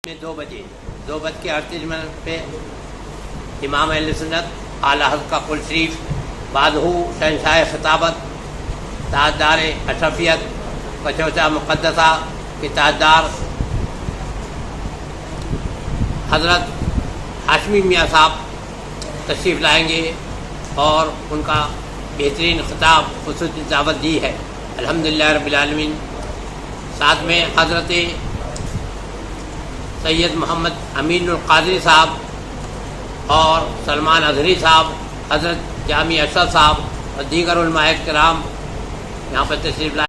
میں 2:38 پہ امام اہل سنت اعلیٰ حضرت کا قل شریف بادہ شہنشاہ خطابت تاجدار اشرفیت کچوچا مقدسہ کے تاجدار حضرت ہاشمی میاں صاحب تشریف لائیں گے اور ان کا بہترین خطاب خصوصی دعوت دی ہے الحمدللہ رب العالمین۔ ساتھ میں حضرت سید محمد امین القادری صاحب اور سلمان اظہری صاحب، حضرت جامع اشرف صاحب اور دیگر علماء کرام یہاں پر تشریف لائے۔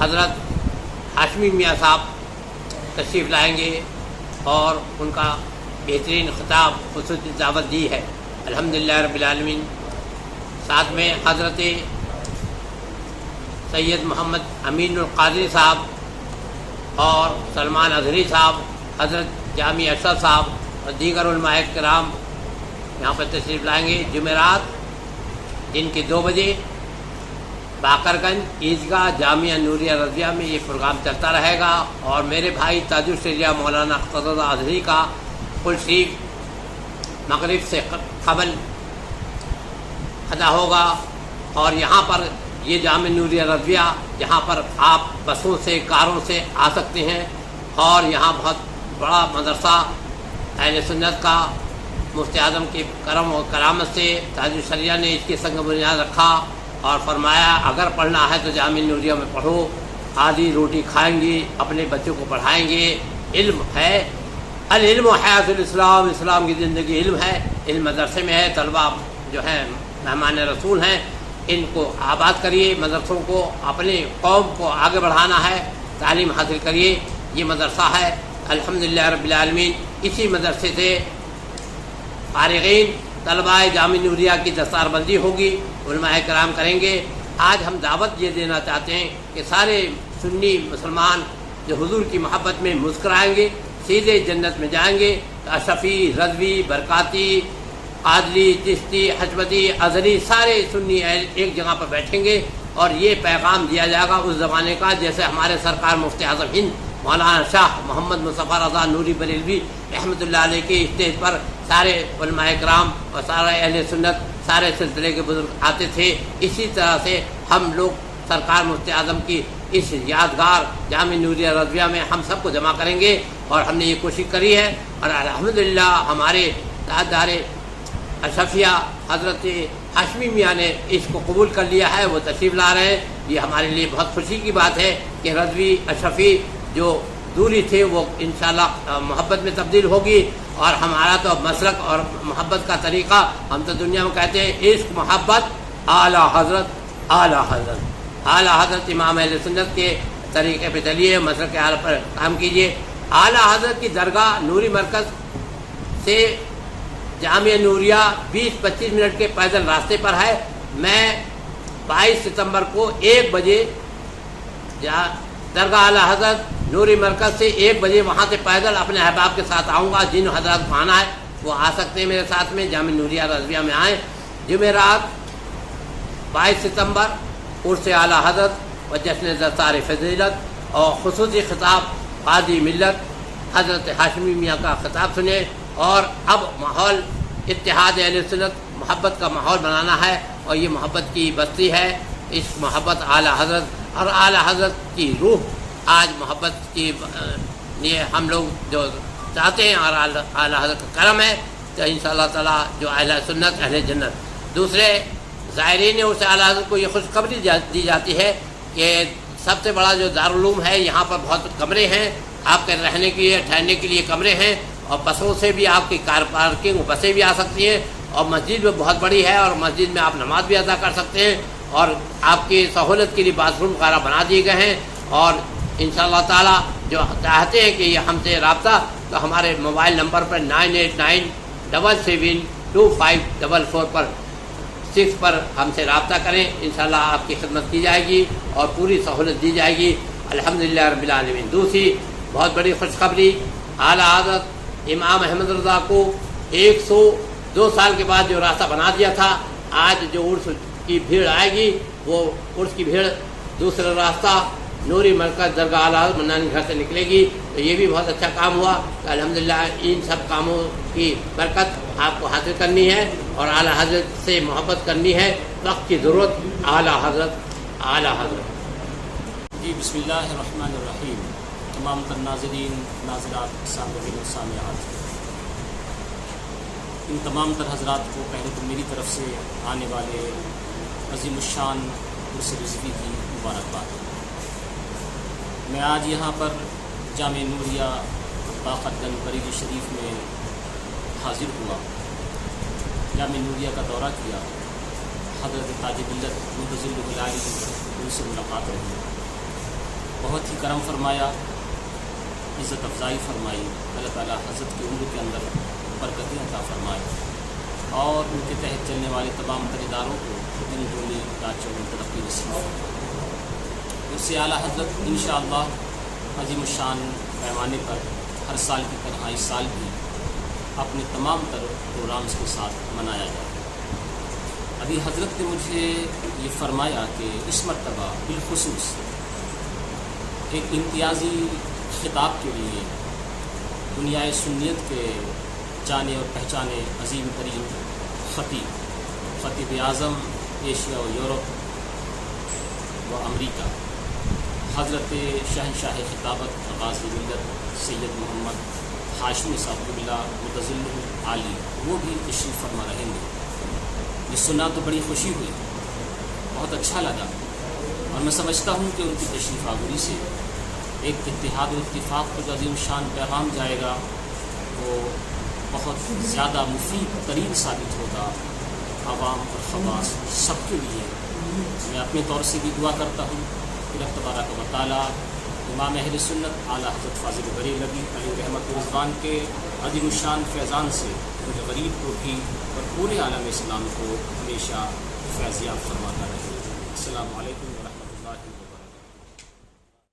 حضرت ہاشمی میاں صاحب تشریف لائیں گے اور ان کا بہترین خطاب خصوصی دعوت دی ہے الحمدللہ رب العالمین. ساتھ میں حضرت سید محمد امین القادری صاحب اور سلمان اظہری صاحب، حضرت جامع اشرف صاحب اور دیگر علماء کرام یہاں پر تشریف لائیں گے. جمعرات دن کے 2 بجے باقر گنج عیدگاہ جامعہ نوریہ رضویہ میں یہ پروگرام چلتا رہے گا. اور میرے بھائی تاج الشریعہ مولانا اختر رضا اظہری کا کل شریف مغرب سے قبل ادا ہوگا. اور یہاں پر یہ جامعہ نوریہ رضویہ جہاں پر آپ بسوں سے کاروں سے آ سکتے ہیں، اور یہاں بہت بڑا مدرسہ اہل سنت کا مفتی اعظم کے کرم و کرامت سے تاج الشریعہ نے اس کی سنگ بنیاد رکھا اور فرمایا اگر پڑھنا ہے تو جامعہ نوریہ میں پڑھو، آدھی روٹی کھائیں گے، اپنے بچوں کو پڑھائیں گے. علم ہے، العلم حیات الاسلام، اسلام کی زندگی علم ہے. علم مدرسے میں ہے. طلبہ جو ہیں مہمان رسول ہیں، ان کو آباد کریے، مدرسوں کو اپنے قوم کو آگے بڑھانا ہے، تعلیم حاصل کریے. یہ مدرسہ ہے الحمدللہ رب العالمین. اسی مدرسے سے فارغین طلباء جامعہ نوریہ کی دستار بندی ہوگی، علماء کرام کریں گے. آج ہم دعوت یہ دینا چاہتے ہیں کہ سارے سنی مسلمان جو حضور کی محبت میں مسکرائیں گے سیدھے جنت میں جائیں گے. اشرفی، رضوی، برکاتی، قادری، چشتی، حجبتی، ازہری سارے سنی ایک جگہ پر بیٹھیں گے اور یہ پیغام دیا جائے گا اس زمانے کا جیسے ہمارے سرکار مفتی اعظم ہند مولانا شاہ محمد مصطفیٰ رضا نوری بریلوی رحمۃ اللہ علیہ کے اسٹیج پر سارے علماء کرام اور سارے اہل سنت سارے سلسلے کے بزرگ آتے تھے. اسی طرح سے ہم لوگ سرکار مفتی اعظم کی اس یادگار جامعہ نوریہ رضویہ میں ہم سب کو جمع کریں گے اور ہم نے یہ کوشش کری ہے. اور الحمدللہ ہمارے تاجدار اشرفیہ حضرت ہاشمی میاں نے اس کو قبول کر لیا ہے، وہ تشریف لا رہے ہیں. یہ ہمارے لیے بہت خوشی کی بات ہے کہ رضوی اشرفی جو دوری تھے وہ انشاءاللہ محبت میں تبدیل ہوگی. اور ہمارا تو مسلک اور محبت کا طریقہ ہم تو دنیا میں کہتے ہیں عشق، محبت، اعلیٰ حضرت، اعلیٰ حضرت، اعلیٰ حضرت امام اہل سنت کے طریقے پہ چلیے، مسلک کے اعلیٰ پر کام کیجیے. اعلیٰ حضرت کی درگاہ نوری مرکز سے جامعہ نوریہ 20-25 منٹ کے پیدل راستے پر ہے. میں 22 ستمبر کو 1 بجے درگاہ اعلیٰ حضرت نوری مرکز سے 1 بجے وہاں سے پیدل اپنے احباب کے ساتھ آؤں گا. جن حضرات کو آنا ہے وہ آ سکتے ہیں میرے ساتھ میں، جامعہ نوریہ رضویہ میں آئیں. جمعرات 22 ستمبر عرس اعلیٰ حضرت و جشن دستار فضیلت اور خصوصی خطاب قاضی ملت حضرت ہاشمی میاں کا خطاب سنیں. اور اب ماحول اتحاد اہل سنت محبت کا ماحول بنانا ہے اور یہ محبت کی بستی ہے. اس محبت اعلیٰ حضرت اور اعلیٰ حضرت کی روح آج محبت کی لیے ہم لوگ جو چاہتے ہیں اور اعلیٰ حضرت کا کرم ہے تو انشاءاللہ تعالیٰ جو اہل سنت اہل جنت. دوسرے زائرین اس اعلیٰ حضرت کو یہ خوشخبری دی جاتی ہے کہ سب سے بڑا جو دارالعلوم ہے یہاں پر بہت کمرے ہیں، آپ کے رہنے کے لیے ٹھہرنے کے لیے کمرے ہیں، اور بسوں سے بھی آپ کی کار پارکنگ بسیں بھی آ سکتی ہیں، اور مسجد میں بہت بڑی ہے اور مسجد میں آپ نماز بھی ادا کر سکتے ہیں. اور آپ کی سہولت کے لیے باتھ روم وغیرہ بنا دیے گئے ہیں. اور انشاءاللہ تعالیٰ جو چاہتے ہیں کہ یہ ہم سے رابطہ تو ہمارے موبائل نمبر پر 9897725444 پر 6 پر ہم سے رابطہ کریں. انشاءاللہ آپ کی خدمت کی جائے گی اور پوری سہولت دی جائے گی الحمدللہ رب العالمین. دوسری بہت بڑی خوشخبری، اعلیٰ حضرت امام احمد رضا کو 102 سال کے بعد جو راستہ بنا دیا تھا، آج جو عرس کی بھیڑ آئے گی وہ عرس کی بھیڑ دوسرا راستہ نوری مرکز درگاہ اعلیٰ حضرت منانی گھر سے نکلے گی. تو یہ بھی بہت اچھا کام ہوا. تو الحمدللہ ان سب کاموں کی برکت آپ کو حاصل کرنی ہے اور اعلیٰ حضرت سے محبت کرنی ہے. وقت کی ضرورت اعلیٰ حضرت، اعلیٰ حضرت. جی بسم اللہ الرحمن الرحیم. تمام تر ناظرین، ناظرات، سامعین و سامعات، ان تمام تر حضرات کو پہلے تو میری طرف سے آنے والے عظیم الشان عرس رضوی کی مبارکباد. میں آج یہاں پر جامعہ نوریہ باقر گنج بریلی شریف میں حاضر ہوا، جامعہ نوریہ کا دورہ کیا، حضرت تاج ملت منتظر العالی ان سے ملاقات رہی. بہت ہی کرم فرمایا، عزت افزائی فرمائی، اللہ تعالیٰ حضرت کی عمر کے اندر برکتیں عطا فرمائے اور ان کے تحت چلنے والے تمام اداروں کو دن دگنی رات چوگنی ترقی نصیب فرمائے۔ اس سے اعلیٰ حضرت انشاءاللہ عظیم الشان پیمانے پر ہر سال کی طرح اس سال بھی اپنے تمام تر پروگرامز کے ساتھ منایا جائے۔ ابھی حضرت نے مجھے یہ فرمایا کہ اس مرتبہ بالخصوص ایک امتیازی خطاب کے لیے دنیا سنیت کے جانے اور پہچانے عظیم ترین خطیب اعظم ایشیا و یورپ و امریکہ حضرت شہنشاہ خطابت غازی ملت سید محمد ہاشمی صاحب اللہ متظل عالی وہ بھی تشریف فرما رہیں گے۔ یہ سنا تو بڑی خوشی ہوئی، بہت اچھا لگا، اور میں سمجھتا ہوں کہ ان کی تشریف آوری سے ایک اتحاد و اتفاق کا جو عظیم شان پیغام جائے گا وہ بہت زیادہ مفید ترین ثابت ہوگا عوام اور خواص سب کے لیے۔ میں اپنے طور سے بھی دعا کرتا ہوں کہ اللہ تبارک و تعالیٰ امام اہل سنت اعلیٰ حضرت فاضل بریلوی علیہ رحمت رضوان کے عظیم الشان فیضان سے مجھے غریب کو بھی اور پورے عالم اسلام کو ہمیشہ فیضیاب فرماتا رہے۔ السلام علیکم ورحمۃ اللہ وبرکاتہ۔